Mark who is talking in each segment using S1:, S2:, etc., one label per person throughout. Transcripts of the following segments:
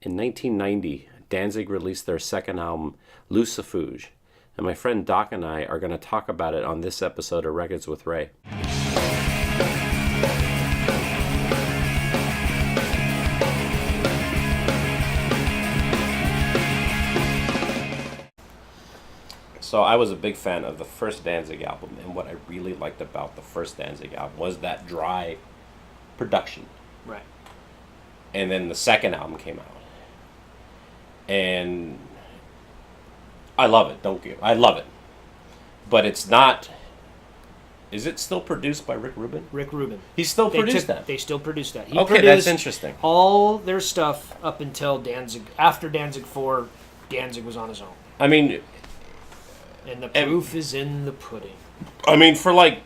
S1: In 1990, Danzig released their second album, Lucifuge, and my friend Doc and I are going to talk about it on this episode of Records with Ray. So I was a big fan of the first Danzig album, and what I really liked about the first Danzig album was that dry production.
S2: Right.
S1: And then the second album came out. And I love it, I love it. But it's not... Is it still produced by Rick Rubin?
S2: Rick Rubin.
S1: He still produced that?
S2: They still produced that. He
S1: okay,
S2: produced
S1: that's interesting.
S2: all their stuff up until Danzig. After Danzig 4, Danzig was on his own.
S1: I mean...
S2: And the proof is in the pudding.
S1: I mean, for like...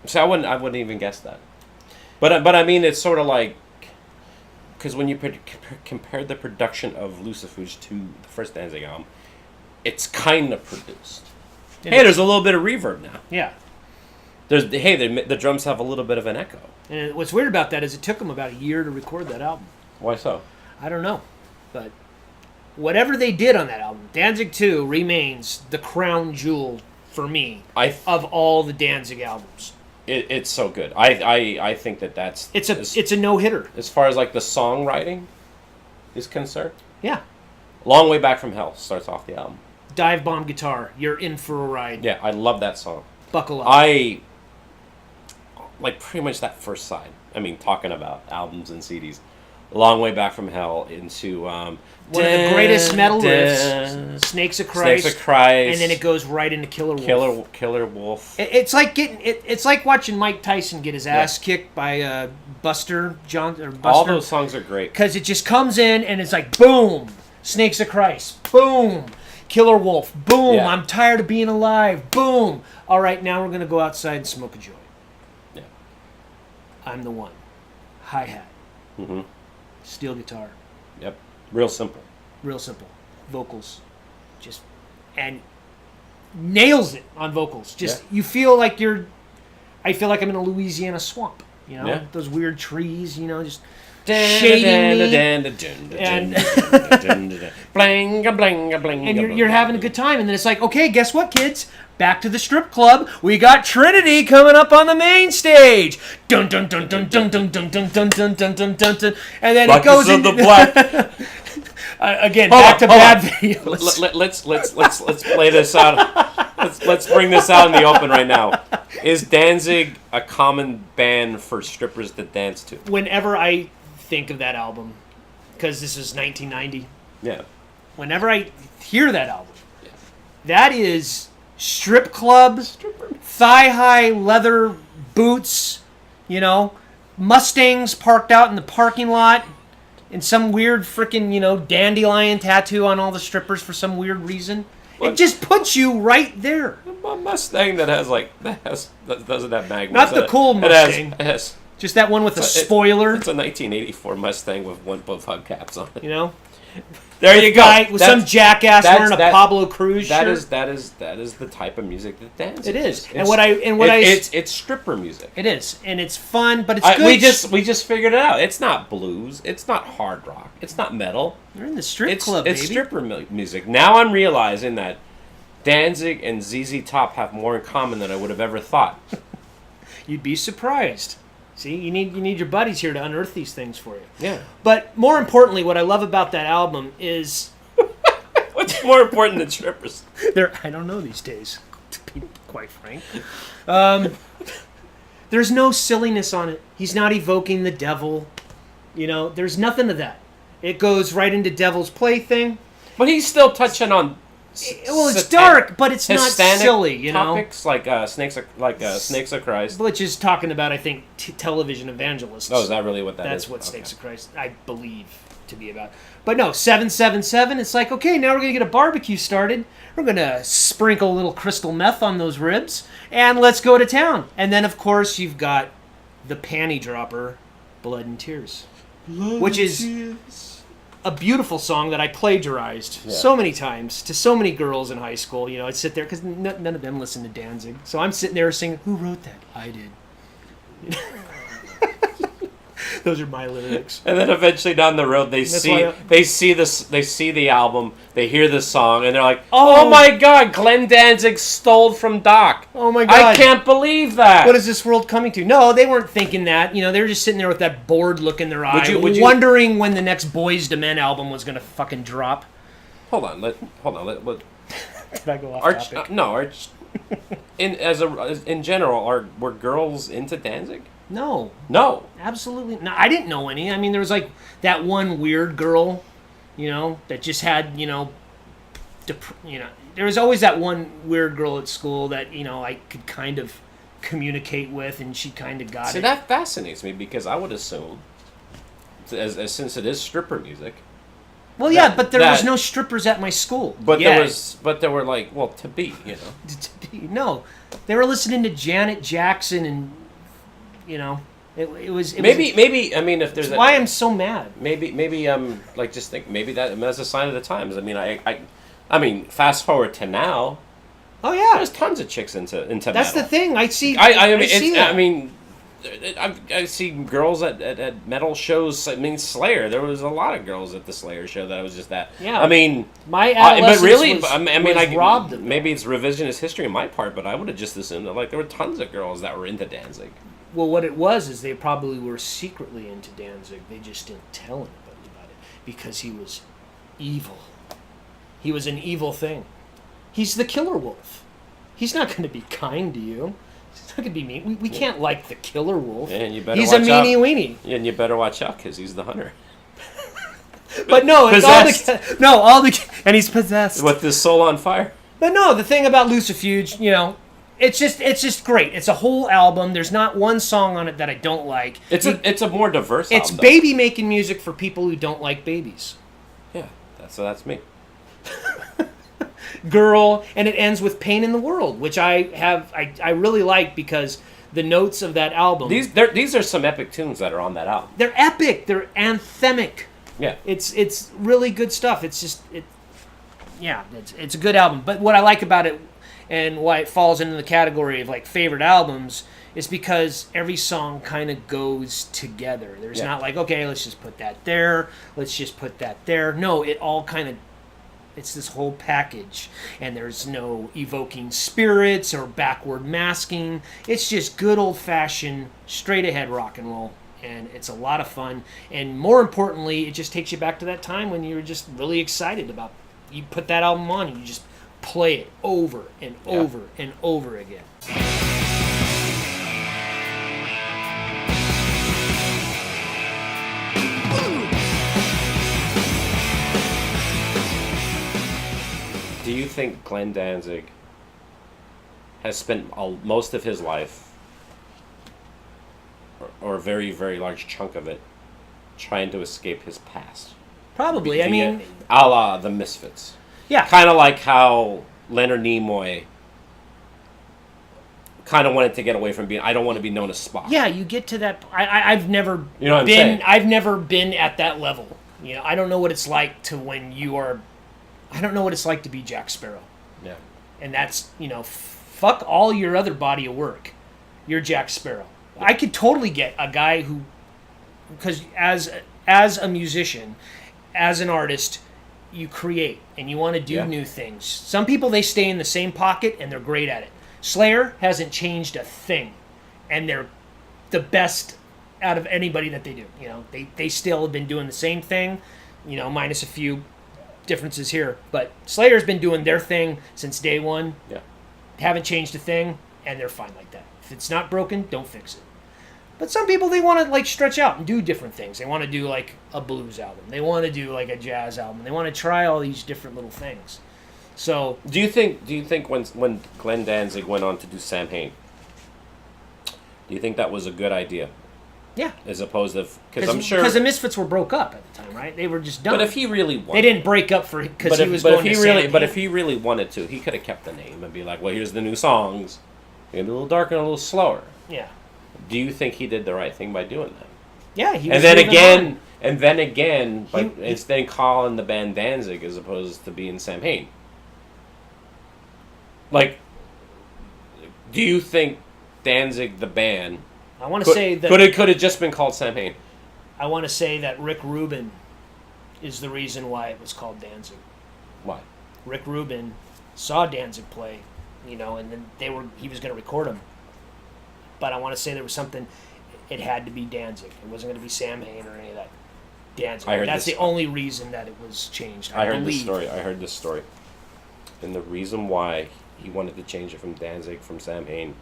S1: So I wouldn't even guess that. But I mean, it's sort of like... Because when you compare the production of Lucifuge to the first Danzig album, it's kind of produced. There's a little bit of reverb now.
S2: Yeah.
S1: The drums have a little bit of an echo.
S2: And what's weird about that is it took them about a year to record that album.
S1: Why so?
S2: I don't know. But whatever they did on that album, Danzig 2 remains the crown jewel for me of all the Danzig albums.
S1: It's so good. I think that's...
S2: It's a no-hitter.
S1: As far as like the songwriting is concerned.
S2: Yeah.
S1: Long Way Back from Hell starts off the album.
S2: Dive Bomb Guitar, you're in for a ride.
S1: Yeah, I love that song.
S2: Buckle up.
S1: I like pretty much that first side. I mean, talking about albums and CDs. Long Way Back from Hell into
S2: one of the greatest metal riffs, Snakes of Christ. And then it goes right into Killer Wolf.
S1: Killer Wolf.
S2: It's like it's like watching Mike Tyson get his ass kicked by Buster.
S1: All those songs are great
S2: because it just comes in and it's like boom, Snakes of Christ, boom, Killer Wolf, boom. Yeah. I'm tired of being alive, boom. All right, now we're gonna go outside and smoke a joint.
S1: Yeah.
S2: I'm the one. Hi-hat.
S1: Mm-hmm.
S2: Steel guitar.
S1: Yep. Real simple.
S2: Vocals. And nails it on vocals. You feel like I feel like I'm in a Louisiana swamp. You know?
S1: Yeah.
S2: Those weird trees, just shading me. And you're having a good time. And then it's like, okay, guess what, kids? Back to the strip club. We got Trinity coming up on the main stage. Dun dun dun dun dun dun dun dun dun dun dun dun dun dun. And then it goes into the black. Again, back to bad videos.
S1: Let's play this out. Let's bring this out in the open right now. Is Danzig a common band for strippers to dance to?
S2: Whenever I think of that album, because this is 1990.
S1: Yeah.
S2: Whenever I hear that album, that is strip club, thigh-high leather boots, Mustangs parked out in the parking lot, and some weird freaking, dandelion tattoo on all the strippers for some weird reason. It just puts you right there.
S1: A Mustang that doesn't have magnums.
S2: Not the cool Mustang.
S1: It has
S2: just that one with a spoiler.
S1: It's a 1984 Mustang with one both hubcaps on it.
S2: There you go. With some jackass wearing a Pablo Cruz shirt.
S1: That is the type of music that dances.
S2: It is.
S1: It's stripper music.
S2: It is, and it's fun, but it's good.
S1: We just figured it out. It's not blues. It's not hard rock. It's not metal.
S2: You're in the strip club, baby.
S1: It's stripper music. Now I'm realizing that Danzig and ZZ Top have more in common than I would have ever thought.
S2: You'd be surprised. See, you need your buddies here to unearth these things for you.
S1: Yeah.
S2: But more importantly, what I love about that album is...
S1: What's more important than strippers?
S2: I don't know these days, to be quite frank. There's no silliness on it. He's not evoking the devil. There's nothing of that. It goes right into Devil's Plaything.
S1: But he's still touching on...
S2: it's dark, but it's not silly,
S1: topics like Snakes of Christ,
S2: which is talking about, I think, television evangelists.
S1: Oh, is that really what that is?
S2: That's what Snakes of Christ, I believe, to be about. But no, 777. It's like, okay, now we're gonna get a barbecue started. We're gonna sprinkle a little crystal meth on those ribs, and let's go to town. And then, of course, you've got the panty dropper, Blood and Tears, which is a beautiful song that I plagiarized so many times to so many girls in high school. I'd sit there, because none of them listened to Danzig. So I'm sitting there singing, who wrote that? I did. Those are my lyrics.
S1: And then eventually down the road, they see the album, they hear this song, and they're like, "Oh my God, Glenn Danzig stole from Doc!
S2: Oh my God,
S1: I can't believe that!
S2: What is this world coming to?" No, they weren't thinking that. You know, they were just sitting there with that bored look in their eye, wondering when the next Boyz II Men album was going to fucking drop.
S1: Hold on. Did
S2: I go off topic?
S1: No, in general, were girls into Danzig?
S2: No, absolutely no. I didn't know any. I mean, there was like that one weird girl, that just had, there was always that one weird girl at school that I could kind of communicate with, and she kind of got it.
S1: See, that fascinates me because I would assume, as since it is stripper music.
S2: Well, yeah, but there was no strippers at my school.
S1: But there were like, well, to be.
S2: No, they were listening to Janet Jackson and. It was
S1: maybe. I mean, if there's
S2: why I'm so mad.
S1: Maybe like just think maybe that's a sign of the times. I mean, I mean, fast forward to now.
S2: Oh yeah,
S1: there's tons of chicks into
S2: That's
S1: metal.
S2: the thing. I see.
S1: I see girls at metal shows. I mean, Slayer. There was a lot of girls at the Slayer show that was just that.
S2: Yeah.
S1: I mean,
S2: my adolescence
S1: was
S2: robbed of
S1: maybe it's revisionist history on my part, but I would have just assumed that like there were tons of girls that were into Danzig.
S2: Well, what it was is they probably were secretly into Danzig. They just didn't tell anybody about it because he was evil. He was an evil thing. He's the killer wolf. He's not going to be kind to you. He's not going to be mean. We can't like the killer wolf.
S1: Yeah, and you better
S2: he's
S1: watch
S2: a meanie weenie.
S1: Yeah, and you better watch out because he's the hunter.
S2: But no, it's and he's possessed
S1: with his soul on fire.
S2: But no, the thing about Lucifuge, it's just great. It's a whole album. There's not one song on it that I don't like.
S1: It's a more diverse album.
S2: It's baby making music for people who don't like babies.
S1: Yeah, that's me.
S2: Girl, and it ends with Pain in the World, which I really like because the notes of that album.
S1: These are some epic tunes that are on that album.
S2: They're epic. They're anthemic.
S1: Yeah.
S2: It's really good stuff. It's a good album. But what I like about it and why it falls into the category of like favorite albums is because every song kind of goes together. There's not like, okay, let's just put that there. Let's just put that there. No, it all kind of, it's this whole package. And there's no evoking spirits or backward masking. It's just good old-fashioned, straight-ahead rock and roll. And it's a lot of fun. And more importantly, it just takes you back to that time when you were just really excited about, you put that album on and you just play it over and over and over again.
S1: Do you think Glenn Danzig has spent most of his life, or a very, very large chunk of it, trying to escape his past?
S2: Probably. I mean,
S1: a la the Misfits.
S2: Yeah.
S1: Kind of like how Leonard Nimoy kind of wanted to get away from being, I don't want to be known as Spock.
S2: Yeah, you get to that. I've never
S1: been.
S2: I've never been at that level. I don't know what it's like to when you are. I don't know what it's like to be Jack Sparrow.
S1: Yeah.
S2: And that's fuck all your other body of work. You're Jack Sparrow. Yeah. I could totally get a guy who, because as a musician, as an artist, you create and you want to do new things. Some people, they stay in the same pocket and they're great at it. Slayer hasn't changed a thing, and they're the best out of anybody that they do. They still have been doing the same thing, minus a few differences here. But Slayer's been doing their thing since day one.
S1: Yeah,
S2: haven't changed a thing, and they're fine like that. If it's not broken, don't fix it. But some people, they want to like stretch out and do different things. They want to do like a blues album. They want to do like a jazz album. They want to try all these different little things. So,
S1: do you think when Glenn Danzig went on to do Sam Hain, do you think that was a good idea?
S2: Yeah.
S1: As opposed to, because I'm sure,
S2: because the Misfits were broke up at the time, right? They were just done.
S1: But if he really wanted,
S2: they didn't break up because he was going to Sam Hain.
S1: But if he really wanted to, he could have kept the name and be like, well, here's the new songs. They're gonna be a little darker and a little slower.
S2: Yeah.
S1: Do you think he did the right thing by doing that?
S2: Yeah, he was.
S1: And then again, instead calling the band Danzig as opposed to being Sam Hain. Like, do you think Danzig the band?
S2: I want to say that
S1: could have just been called Sam Hain.
S2: I want to say that Rick Rubin is the reason why it was called Danzig.
S1: Why?
S2: Rick Rubin saw Danzig play, and then he was going to record him. But I want to say there was something. It had to be Danzig. It wasn't going to be Sam Hain or any of that. Danzig. That's the only reason that it was changed.
S1: I heard this story. And the reason why he wanted to change it from Danzig from Sam Hain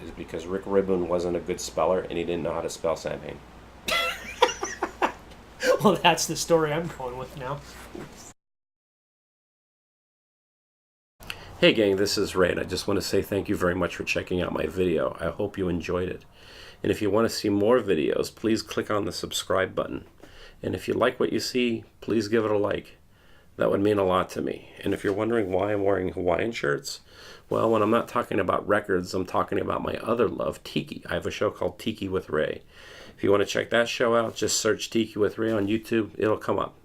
S1: is because Rick Rubin wasn't a good speller and he didn't know how to spell Sam Hain.
S2: Well, that's the story I'm going with now.
S1: Hey gang, this is Ray, and I just want to say thank you very much for checking out my video. I hope you enjoyed it. And if you want to see more videos, please click on the subscribe button. And if you like what you see, please give it a like. That would mean a lot to me. And if you're wondering why I'm wearing Hawaiian shirts, well, when I'm not talking about records, I'm talking about my other love, Tiki. I have a show called Tiki with Ray. If you want to check that show out, just search Tiki with Ray on YouTube. It'll come up.